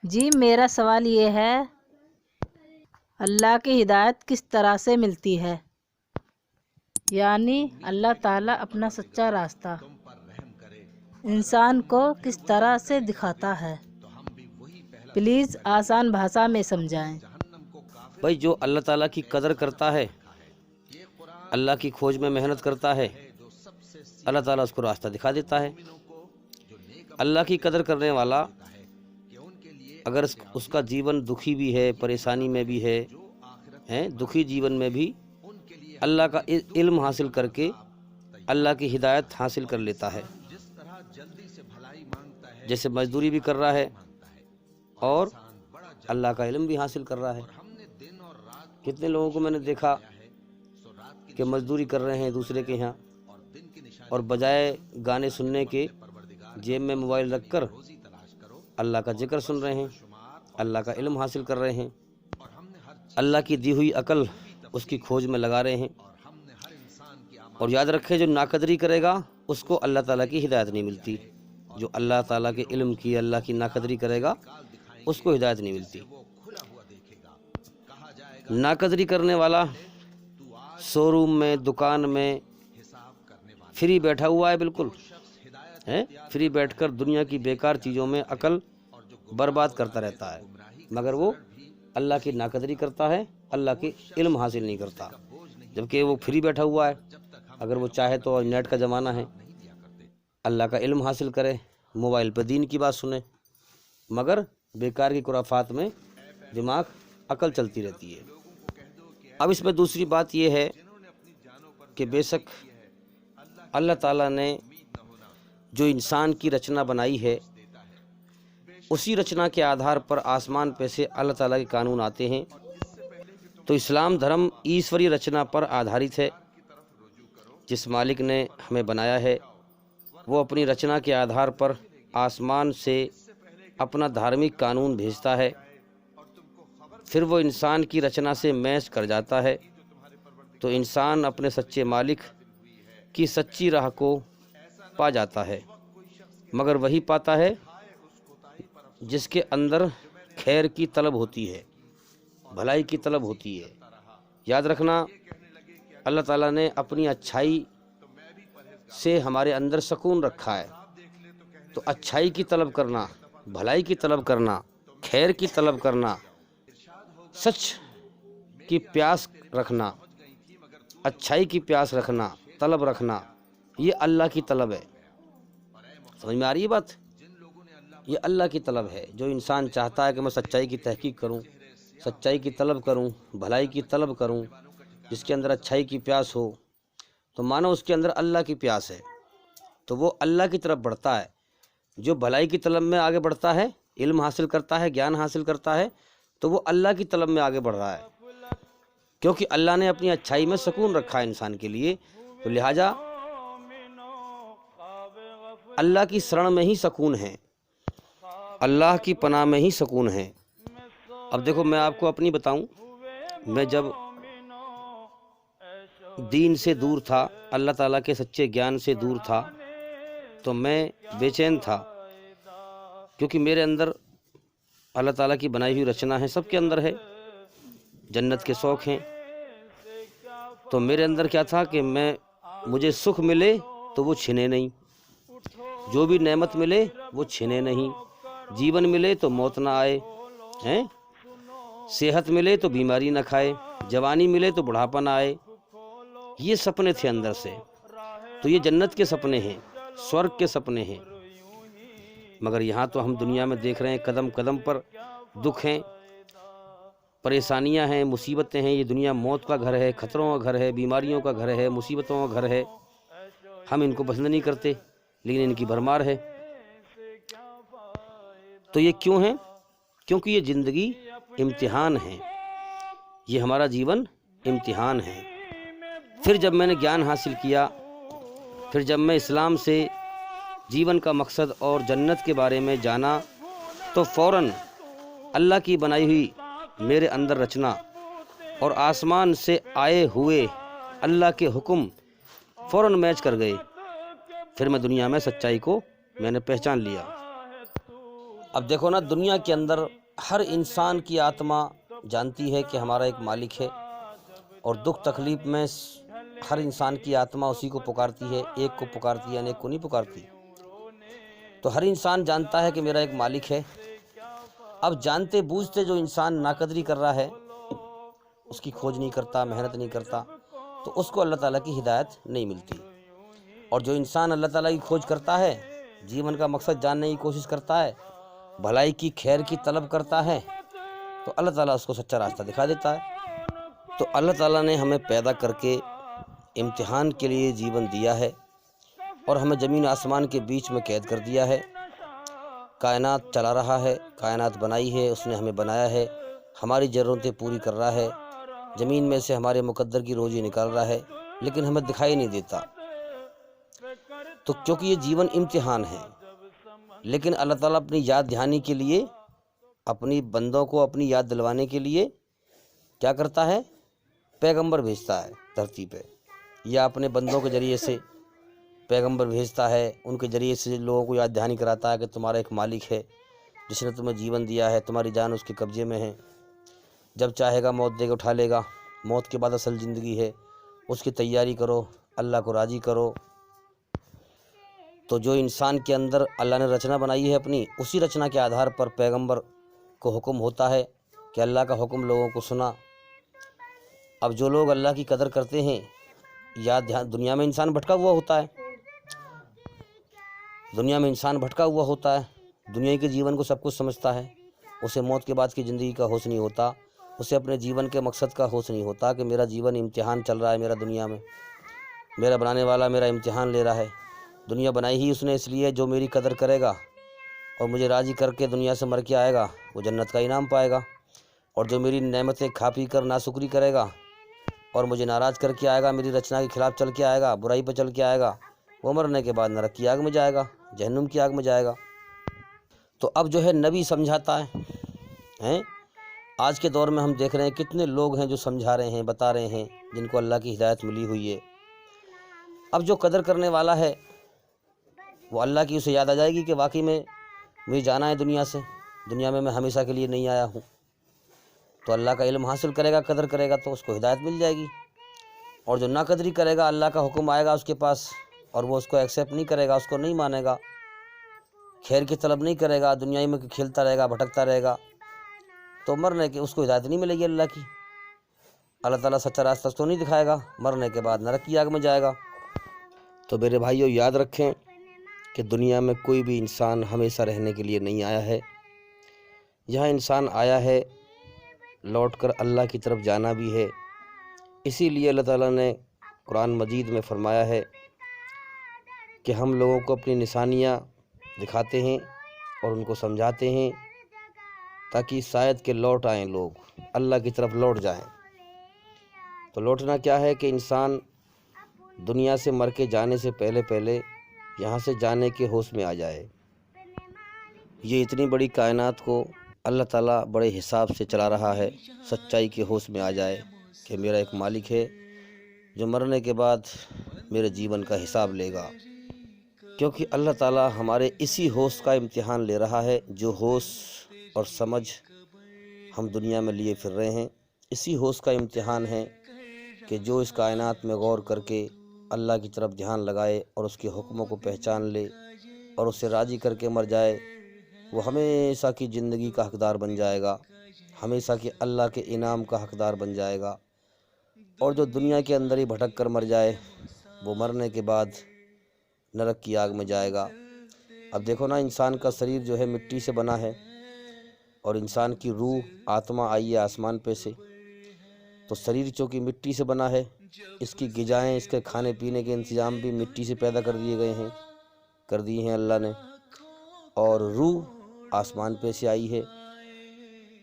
جی میرا سوال یہ ہے، اللہ کی ہدایت کس طرح سے ملتی ہے؟ یعنی اللہ تعالیٰ اپنا سچا راستہ انسان کو کس طرح سے دکھاتا ہے؟ پلیز آسان بھاشا میں سمجھائیں۔ بھائی جو اللہ تعالیٰ کی قدر کرتا ہے، اللہ کی کھوج میں محنت کرتا ہے، اللہ تعالیٰ اس کو راستہ دکھا دیتا ہے۔ اللہ کی قدر کرنے والا اگر اس کا جیون دکھی بھی ہے، پریشانی میں بھی ہے، دکھی جیون میں بھی اللہ کا علم حاصل کر کے اللہ کی ہدایت حاصل کر لیتا ہے۔ جیسے مزدوری بھی کر رہا ہے اور اللہ کا علم بھی حاصل کر رہا ہے۔ کتنے لوگوں کو میں نے دیکھا کہ مزدوری کر رہے ہیں دوسرے کے یہاں، اور بجائے گانے سننے کے جیب میں موبائل رکھ کر اللہ کا ذکر سن رہے ہیں، اللہ کا علم حاصل کر رہے ہیں، اللہ کی دی ہوئی عقل اس کی کھوج میں لگا رہے ہیں۔ اور یاد رکھیں، جو ناقدری کرے گا اس کو اللہ تعالیٰ کی ہدایت نہیں ملتی۔ جو اللہ تعالیٰ کے علم کی، اللہ کی ناقدری کرے گا اس کو ہدایت نہیں ملتی۔ ناقدری کرنے والا شو روم میں، دکان میں فری بیٹھا ہوا ہے، بالکل فری بیٹھ کر دنیا کی بیکار چیزوں میں عقل برباد کرتا رہتا ہے، مگر وہ اللہ کی ناقدری کرتا ہے، اللہ کے علم حاصل نہیں کرتا۔ جبکہ وہ فری بیٹھا ہوا ہے، اگر وہ چاہے تو نیٹ کا زمانہ ہے، اللہ کا علم حاصل کرے، موبائل پہ دین کی بات سنے، مگر بیکار کی خرافات میں دماغ عقل چلتی رہتی ہے۔ اب اس میں دوسری بات یہ ہے کہ بے شک اللہ تعالیٰ نے جو انسان کی رچنا بنائی ہے، اسی رچنا کے آدھار پر آسمان پہ سے اللہ تعالیٰ کے قانون آتے ہیں۔ تو اسلام دھرم ایشوری رچنا پر آدھارت ہے۔ جس مالک نے ہمیں بنایا ہے وہ اپنی رچنا کے آدھار پر آسمان سے اپنا دھارمک قانون بھیجتا ہے، پھر وہ انسان کی رچنا سے میچ کر جاتا ہے، تو انسان اپنے سچے مالک کی سچی راہ کو پا جاتا ہے، مگر وہی پاتا ہے جس کے اندر خیر کی طلب ہوتی ہے، بھلائی کی طلب ہوتی ہے۔ یاد رکھنا، اللہ تعالیٰ نے اپنی اچھائی سے ہمارے اندر سکون رکھا ہے، تو اچھائی کی طلب کرنا، بھلائی کی طلب کرنا، خیر کی طلب کرنا، سچ کی پیاس رکھنا، اچھائی کی پیاس رکھنا، طلب رکھنا، یہ اللہ کی طلب ہے۔ سمجھ میں آ رہی ہے بات؟ یہ اللہ کی طلب ہے۔ جو انسان چاہتا ہے کہ میں سچائی کی تحقیق کروں، سچائی کی طلب کروں، بھلائی کی طلب کروں، جس کے اندر اچھائی کی پیاس ہو، تو مانو اس کے اندر اللہ کی پیاس ہے، تو وہ اللہ کی طرف بڑھتا ہے۔ جو بھلائی کی طلب میں آگے بڑھتا ہے، علم حاصل کرتا ہے، گیان حاصل کرتا ہے، تو وہ اللہ کی طلب میں آگے بڑھ رہا ہے، کیونکہ اللہ نے اپنی اچھائی میں سکون رکھا ہے انسان کے لیے۔ تو لہٰذا اللہ کی شرن میں ہی سکون ہے، اللہ کی پناہ میں ہی سکون ہے۔ اب دیکھو، میں آپ کو اپنی بتاؤں، میں جب دین سے دور تھا، اللہ تعالیٰ کے سچے گیان سے دور تھا، تو میں بے چین تھا، کیونکہ میرے اندر اللہ تعالیٰ کی بنائی ہوئی رچنا ہے، سب کے اندر ہے، جنت کے شوق ہیں۔ تو میرے اندر کیا تھا کہ مجھے سکھ ملے تو وہ چھنے نہیں، جو بھی نعمت ملے وہ چھنے نہیں، جیون ملے تو موت نہ آئے، صحت ملے تو بیماری نہ کھائے، جوانی ملے تو بڑھاپا نہ آئے۔ یہ سپنے تھے اندر سے، تو یہ جنت کے سپنے ہیں، سورگ کے سپنے ہیں۔ مگر یہاں تو ہم دنیا میں دیکھ رہے ہیں، قدم قدم پر دکھ ہیں، پریشانیاں ہیں، مصیبتیں ہیں۔ یہ دنیا موت کا گھر ہے، خطروں کا گھر ہے، بیماریوں کا گھر ہے، مصیبتوں کا گھر ہے۔ ہم ان کو پسند نہیں کرتے، لیکن ان کی بھرمار ہے۔ تو یہ کیوں ہے؟ کیونکہ یہ زندگی امتحان ہے، یہ ہمارا جیون امتحان ہے۔ پھر جب میں نے گیان حاصل کیا، پھر جب میں اسلام سے جیون کا مقصد اور جنت کے بارے میں جانا، تو فوراً اللہ کی بنائی ہوئی میرے اندر رچنا اور آسمان سے آئے ہوئے اللہ کے حکم فوراً میچ کر گئے۔ پھر میں دنیا میں سچائی کو میں نے پہچان لیا۔ اب دیکھو نا، دنیا کے اندر ہر انسان کی آتما جانتی ہے کہ ہمارا ایک مالک ہے، اور دکھ تکلیف میں ہر انسان کی آتما اسی کو پکارتی ہے، ایک کو پکارتی ہے، انیک کو نہیں پکارتی۔ تو ہر انسان جانتا ہے کہ میرا ایک مالک ہے۔ اب جانتے بوجھتے جو انسان ناقدری کر رہا ہے، اس کی کھوج نہیں کرتا، محنت نہیں کرتا، تو اس کو اللہ تعالیٰ کی ہدایت نہیں ملتی۔ اور جو انسان اللہ تعالیٰ کی کھوج کرتا ہے، جیون کا مقصد جاننے کی کوشش کرتا ہے، بھلائی کی خیر کی طلب کرتا ہے، تو اللہ تعالیٰ اس کو سچا راستہ دکھا دیتا ہے۔ تو اللہ تعالیٰ نے ہمیں پیدا کر کے امتحان کے لیے جیون دیا ہے، اور ہمیں زمین آسمان کے بیچ میں قید کر دیا ہے۔ کائنات چلا رہا ہے، کائنات بنائی ہے، اس نے ہمیں بنایا ہے، ہماری ضرورتیں پوری کر رہا ہے، زمین میں سے ہمارے مقدر کی روزی نکال رہا ہے، لیکن ہمیں دکھائی نہیں دیتا۔ تو کیونکہ یہ جیون امتحان ہے، لیکن اللہ تعالیٰ اپنی یاد دہانی کے لیے، اپنی بندوں کو اپنی یاد دلوانے کے لیے کیا کرتا ہے؟ پیغمبر بھیجتا ہے دھرتی پہ، یا اپنے بندوں کے ذریعے سے پیغمبر بھیجتا ہے، ان کے ذریعے سے لوگوں کو یاد دہانی کراتا ہے کہ تمہارا ایک مالک ہے جس نے تمہیں جیون دیا ہے، تمہاری جان اس کے قبضے میں ہے، جب چاہے گا موت دے کے اٹھا لے گا، موت کے بعد اصل زندگی ہے، اس کی تیاری کرو، اللہ کو راضی کرو۔ تو جو انسان کے اندر اللہ نے رچنا بنائی ہے اپنی، اسی رچنا کے آدھار پر پیغمبر کو حکم ہوتا ہے کہ اللہ کا حکم لوگوں کو سنا۔ اب جو لوگ اللہ کی قدر کرتے ہیں، دنیا میں انسان بھٹکا ہوا ہوتا ہے، دنیا کے جیون کو سب کچھ سمجھتا ہے، اسے موت کے بعد کی زندگی کا ہوش نہیں ہوتا، اسے اپنے جیون کے مقصد کا ہوش نہیں ہوتا کہ میرا جیون امتحان چل رہا ہے، میرا دنیا میں میرا بنانے والا میرا امتحان لے رہا ہے۔ دنیا بنائی ہی اس نے اس لیے، جو میری قدر کرے گا اور مجھے راضی کر کے دنیا سے مر کے آئے گا، وہ جنت کا انعام پائے گا، اور جو میری نعمتیں کھا پی کر ناشکری کرے گا اور مجھے ناراض کر کے آئے گا، میری رچنا کے خلاف چل کے آئے گا، برائی پہ چل کے آئے گا، وہ مرنے کے بعد نرک کی آگ میں جائے گا، جہنم کی آگ میں جائے گا۔ تو اب جو ہے نبی سمجھاتا ہے۔ آج کے دور میں ہم دیکھ رہے ہیں کتنے لوگ ہیں جو سمجھا رہے ہیں، بتا رہے ہیں، جن کو اللہ کی ہدایت ملی ہوئی ہے۔ اب جو قدر کرنے والا ہے، وہ اللہ کی اسے یاد آ جائے گی کہ واقعی میں مجھے جانا ہے دنیا سے، دنیا میں ہمیشہ کے لیے نہیں آیا ہوں۔ تو اللہ کا علم حاصل کرے گا، قدر کرے گا، تو اس کو ہدایت مل جائے گی۔ اور جو ناقدری کرے گا، اللہ کا حکم آئے گا اس کے پاس اور وہ اس کو ایکسیپٹ نہیں کرے گا، اس کو نہیں مانے گا، خیر کی طلب نہیں کرے گا، دنیا میں کھیلتا رہے گا، بھٹکتا رہے گا، تو مرنے کے اس کو ہدایت نہیں ملے گی اللہ کی۔ اللہ تعالیٰ سچا راستہ اس کو نہیں دکھائے گا، مرنے کے بعد نرک کی آگ میں جائے گا۔ تو میرے بھائیو، یاد رکھیں کہ دنیا میں کوئی بھی انسان ہمیشہ رہنے کے لیے نہیں آیا ہے۔ یہاں انسان آیا ہے، لوٹ کر اللہ کی طرف جانا بھی ہے۔ اسی لیے اللہ تعالیٰ نے قرآن مجید میں فرمایا ہے کہ ہم لوگوں کو اپنی نشانیاں دکھاتے ہیں اور ان کو سمجھاتے ہیں، تاکہ شاید کہ لوٹ آئیں، لوگ اللہ کی طرف لوٹ جائیں۔ تو لوٹنا کیا ہے کہ انسان دنیا سے مر کے جانے سے پہلے یہاں سے جانے کے ہوش میں آ جائے۔ یہ اتنی بڑی کائنات کو اللہ تعالیٰ بڑے حساب سے چلا رہا ہے، سچائی کے ہوش میں آ جائے کہ میرا ایک مالک ہے جو مرنے کے بعد میرے جیون کا حساب لے گا۔ کیونکہ اللہ تعالیٰ ہمارے اسی ہوش کا امتحان لے رہا ہے، جو ہوش اور سمجھ ہم دنیا میں لیے پھر رہے ہیں، اسی ہوش کا امتحان ہے کہ جو اس کائنات میں غور کر کے اللہ کی طرف دھیان لگائے اور اس کے حکموں کو پہچان لے اور اسے راضی کر کے مر جائے، وہ ہمیشہ کی زندگی کا حقدار بن جائے گا، ہمیشہ کے اللہ کے انعام کا حقدار بن جائے گا۔ اور جو دنیا کے اندر ہی بھٹک کر مر جائے، وہ مرنے کے بعد نرک کی آگ میں جائے گا۔ اب دیکھو نا، انسان کا شریر جو ہے مٹی سے بنا ہے، اور انسان کی روح آتما آئی ہے آسمان پہ سے۔ تو شریر چونکہ مٹی سے بنا ہے، اس کی غذائیں، اس کے کھانے پینے کے انتظام بھی مٹی سے پیدا کر دی ہیں اللہ نے، اور روح آسمان پہ سے آئی ہے۔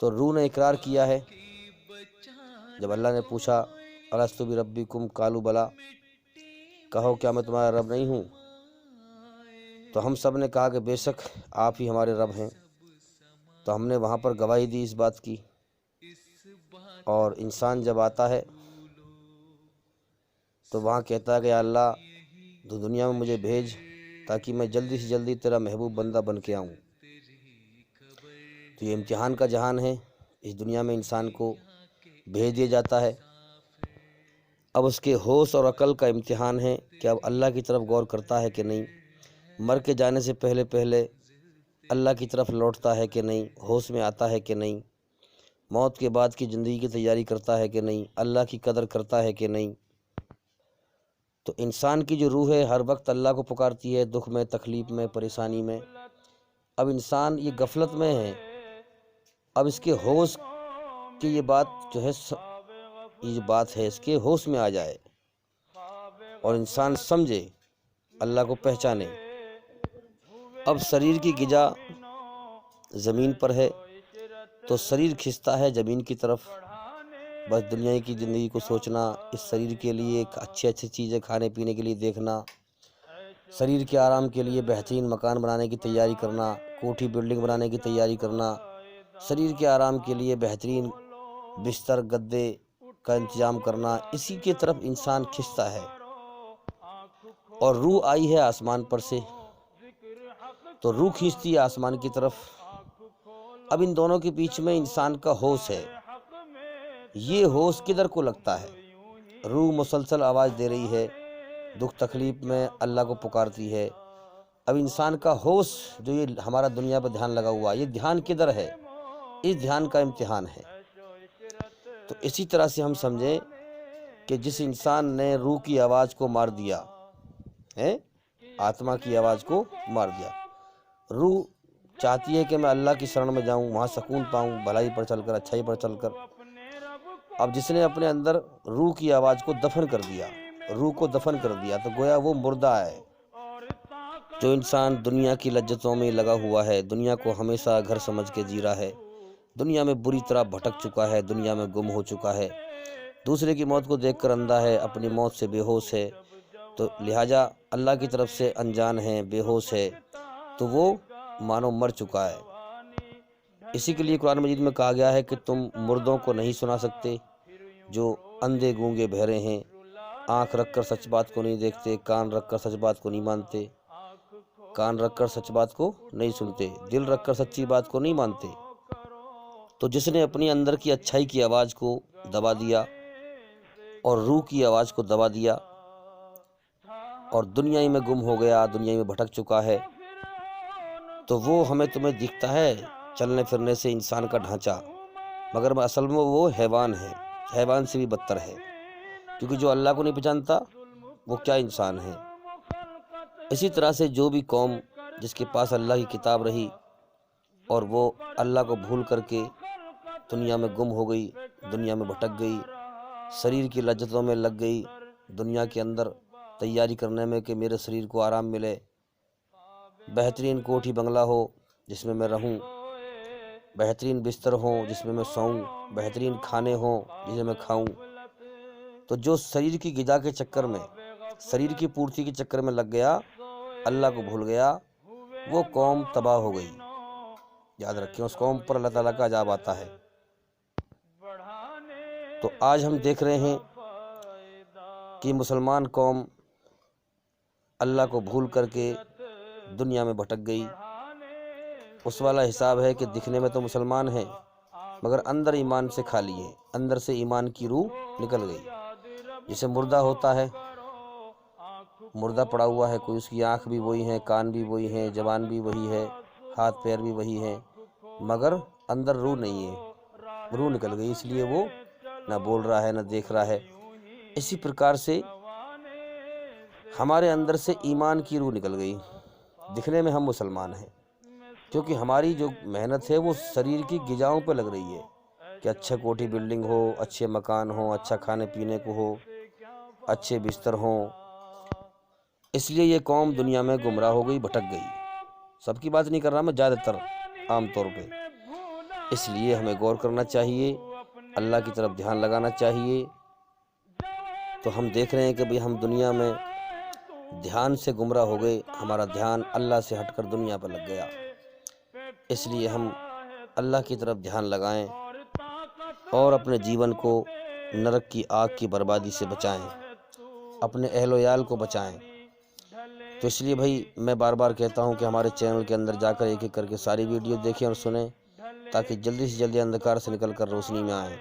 تو روح نے اقرار کیا ہے، جب اللہ نے پوچھا الستو بربکم قالوا بلی، کہو کیا میں تمہارا رب نہیں ہوں؟ تو ہم سب نے کہا کہ بے شک آپ ہی ہمارے رب ہیں۔ تو ہم نے وہاں پر گواہی دی اس بات کی۔ اور انسان جب آتا ہے تو وہاں کہتا ہے کہ یا اللہ، تو دنیا میں مجھے بھیج تاکہ میں جلدی سے جلدی تیرا محبوب بندہ بن کے آؤں۔ تو یہ امتحان کا جہان ہے، اس دنیا میں انسان کو بھیج دیا جاتا ہے۔ اب اس کے ہوش اور عقل کا امتحان ہے کہ اب اللہ کی طرف غور کرتا ہے کہ نہیں، مر کے جانے سے پہلے پہلے اللہ کی طرف لوٹتا ہے کہ نہیں، ہوش میں آتا ہے کہ نہیں، موت کے بعد کی زندگی کی تیاری کرتا ہے کہ نہیں، اللہ کی قدر کرتا ہے کہ نہیں۔ تو انسان کی جو روح ہے ہر وقت اللہ کو پکارتی ہے، دکھ میں، تکلیف میں، پریشانی میں۔ اب انسان یہ غفلت میں ہے، اب اس کے ہوش کی یہ بات جو ہے، یہ جو بات ہے اس کے ہوش میں آ جائے اور انسان سمجھے، اللہ کو پہچانے۔ اب شریر کی غذا زمین پر ہے تو شریر کھنچتا ہے زمین کی طرف، بس دنیا کی زندگی کو سوچنا، اس شریر کے لیے اچھی اچھی چیزیں کھانے پینے کے لیے دیکھنا، شریر کے آرام کے لیے بہترین مکان بنانے کی تیاری کرنا، کوٹھی بلڈنگ بنانے کی تیاری کرنا، شریر کے آرام کے لیے بہترین بستر گدے کا انتظام کرنا، اسی کی طرف انسان کھنچتا ہے۔ اور روح آئی ہے آسمان پر سے تو روح کھینچتی ہے آسمان کی طرف۔ اب ان دونوں کے بیچ میں انسان کا ہوش ہے، یہ ہوش کدھر کو لگتا ہے؟ روح مسلسل آواز دے رہی ہے، دکھ تکلیف میں اللہ کو پکارتی ہے۔ اب انسان کا ہوش جو یہ ہمارا دنیا پہ دھیان لگا ہوا، یہ دھیان کدھر ہے؟ اس دھیان کا امتحان ہے۔ تو اسی طرح سے ہم سمجھیں کہ جس انسان نے روح کی آواز کو مار دیا ہے، آتما کی آواز کو مار دیا، روح چاہتی ہے کہ میں اللہ کی شرن میں جاؤں، وہاں سکون پاؤں، بھلائی پر چل کر، اچھائی پر چل کر۔ اب جس نے اپنے اندر روح کی آواز کو دفن کر دیا، روح کو دفن کر دیا، تو گویا وہ مردہ ہے۔ جو انسان دنیا کی لذتوں میں لگا ہوا ہے، دنیا کو ہمیشہ گھر سمجھ کے جی رہا ہے، دنیا میں بری طرح بھٹک چکا ہے، دنیا میں گم ہو چکا ہے، دوسرے کی موت کو دیکھ کر اندھا ہے، اپنی موت سے بے ہوش ہے، تو لہٰذا اللہ کی طرف سے انجان ہے، بے ہوش ہے، تو وہ مانو مر چکا ہے۔ اسی کے لیے قرآن مجید میں کہا گیا ہے کہ تم مردوں کو نہیں سنا سکتے، جو اندھے گونگے بہرے ہیں، آنکھ رکھ کر سچ بات کو نہیں دیکھتے، کان رکھ کر سچ بات کو نہیں مانتے، کان رکھ کر سچ بات کو نہیں سنتے، دل رکھ کر سچی بات کو نہیں مانتے۔ تو جس نے اپنی اندر کی اچھائی کی آواز کو دبا دیا اور روح کی آواز کو دبا دیا اور دنیا ہی میں گم ہو گیا، دنیا ہی میں بھٹک چکا ہے، تو وہ ہمیں تمہیں دکھتا ہے چلنے پھرنے سے انسان کا ڈھانچہ، مگر اصل میں وہ حیوان ہے، حیوان سے بھی بدتر ہے، کیونکہ جو اللہ کو نہیں پہچانتا وہ کیا انسان ہے۔ اسی طرح سے جو بھی قوم جس کے پاس اللہ کی کتاب رہی اور وہ اللہ کو بھول کر کے دنیا میں گم ہو گئی، دنیا میں بھٹک گئی، شریر کی لذتوں میں لگ گئی، دنیا کے اندر تیاری کرنے میں کہ میرے شریر کو آرام ملے، بہترین کوٹھی بنگلہ ہو جس میں میں رہوں، بہترین بستر ہوں جس میں میں سوؤں، بہترین کھانے ہوں جسے میں کھاؤں، تو جو شریر کی غذا کے چکر میں، شریر کی پورتی کے چکر میں لگ گیا، اللہ کو بھول گیا، وہ قوم تباہ ہو گئی۔ یاد رکھیں اس قوم پر اللہ تعالیٰ کا عذاب آتا ہے۔ تو آج ہم دیکھ رہے ہیں کہ مسلمان قوم اللہ کو بھول کر کے دنیا میں بھٹک گئی۔ اس والا حساب ہے کہ دکھنے میں تو مسلمان ہیں مگر اندر ایمان سے خالی ہے، اندر سے ایمان کی روح نکل گئی۔ جسے مردہ ہوتا ہے، مردہ پڑا ہوا ہے کوئی، اس کی آنکھ بھی وہی ہیں، کان بھی وہی ہیں، زبان بھی وہی ہے، ہاتھ پیر بھی وہی ہیں، مگر اندر روح نہیں ہے، روح نکل گئی، اس لیے وہ نہ بول رہا ہے نہ دیکھ رہا ہے۔ اسی پرکار سے ہمارے اندر سے ایمان کی روح نکل گئی، دکھنے میں ہم مسلمان ہیں، کیونکہ ہماری جو محنت ہے وہ شریر کی غذاؤں پہ لگ رہی ہے کہ اچھا کوٹھی بلڈنگ ہو، اچھے مکان ہوں، اچھا کھانے پینے کو ہو، اچھے بستر ہوں۔ اس لیے یہ قوم دنیا میں گمراہ ہو گئی، بھٹک گئی۔ سب کی بات نہیں کر رہا میں، زیادہ تر عام طور پہ۔ اس لیے ہمیں غور کرنا چاہیے، اللہ کی طرف دھیان لگانا چاہیے۔ تو ہم دیکھ رہے ہیں کہ بھئی ہم دنیا میں دھیان سے گمراہ ہو گئے، ہمارا دھیان اللہ سے ہٹ کر دنیا پر لگ گیا۔ اس لیے ہم اللہ کی طرف دھیان لگائیں اور اپنے جیون کو نرک کی آگ کی بربادی سے بچائیں، اپنے اہل و عیال کو بچائیں۔ تو اس لیے بھائی میں بار بار کہتا ہوں کہ ہمارے چینل کے اندر جا کر ایک ایک کر کے ساری ویڈیو دیکھیں اور سنیں، تاکہ جلدی سے جلدی اندھکار سے نکل کر روشنی میں آئیں۔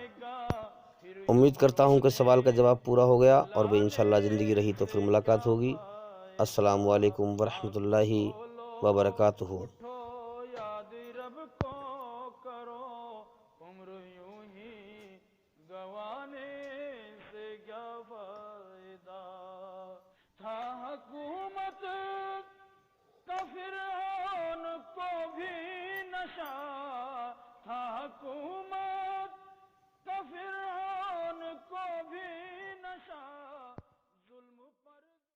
امید کرتا ہوں کہ سوال کا جواب پورا ہو گیا، اور بھی انشاءاللہ زندگی رہی تو پھر ملاقات ہوگی۔ السلام علیکم ورحمۃ اللہ وبرکاتہ۔ یاد رب کو کرو، عمر یوں ہی گوانے سے کیا فائدہ۔ تھا حکومت کا فرعون کو بھی نشہ، تھا حکومت